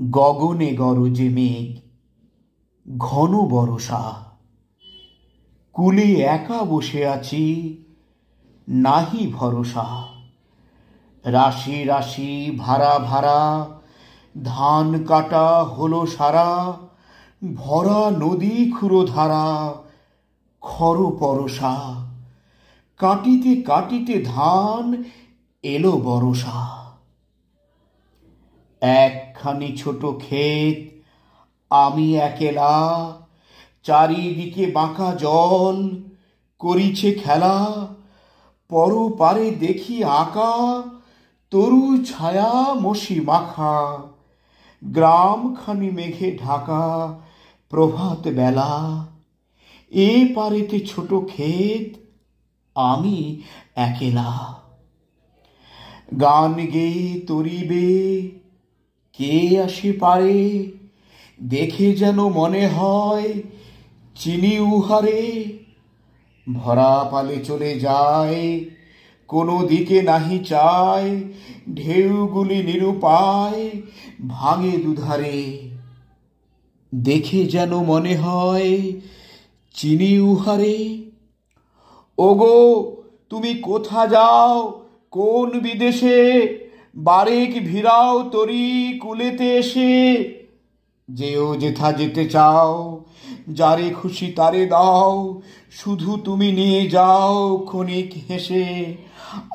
গগনে গরজে মেঘ, ঘন বরষা। কূলে একা বসে আছি, নাহি ভরসা। রাশি রাশি ভাড়া ভাড়া, ধান কাটা হলো সারা। ভরা নদী ক্ষুরধারা, খর পরশা। কাটিতে কাটিতে ধান এলো বরষা। একখানি ছোট ক্ষেত, আমি একেলা। চারিদিকে বাঁকা জল, করিছে খেলা। পরপারে দেখি আঁকা, তরু ছায়া মসি মাখা। গ্রামখানি মেঘে ঢাকা, প্রভাত বেলা। এ পারেতে ছোট ক্ষেত, আমি একেলা। গান গেয়ে তরিবে কে আসে পারে, দেখে যেন মনে হয় চিনি উহারে। ভরা পালে চলে যায়, কোনো দিকে নাহি চায়। ঢেউগুলি নিরুপায়, ভাঙে দুধারে। দেখে যেন মনে হয় চিনি উহারে। ওগো তুমি কোথা যাও, কোন বিদেশে? বারেক ভিড়াও তরি কুলেতে এসে। যেও যেথা যেতে চাও, যারে খুশি তারে দাও। শুধু তুমি নিয়ে যাও ক্ষণিক হেসে,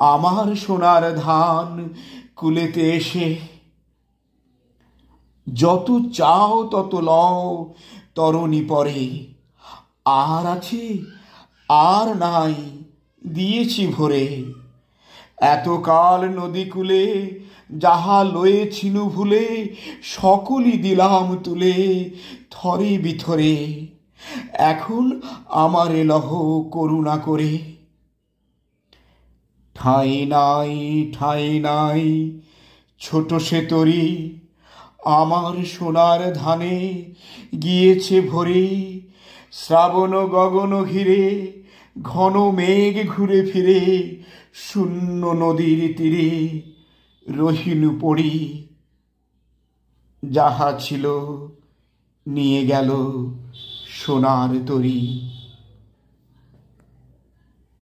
আমার সোনার ধান কুলেতে এসে। যত চাও তত লও তরণী পরে। আর আছে আর নাই, দিয়েছি ভরে। এতকাল নদী কূলে যাহা লয়েছিনু ভুলে, সকলই দিলাম তুলে থরে বিথরে। এখন আমারে লহ করুণা করে। ঠাঁই নাই ঠাঁই নাই, ছোট সে তরি। আমার সোনার ধানে গিয়েছে ভরে। শ্রাবণ গগন ঘিরে, ঘন মেঘ ঘুরে ফিরে। শূন্য নদীর তীরে রহিনু পড়ি। যাহা ছিল নিয়ে গেল সোনার তরী।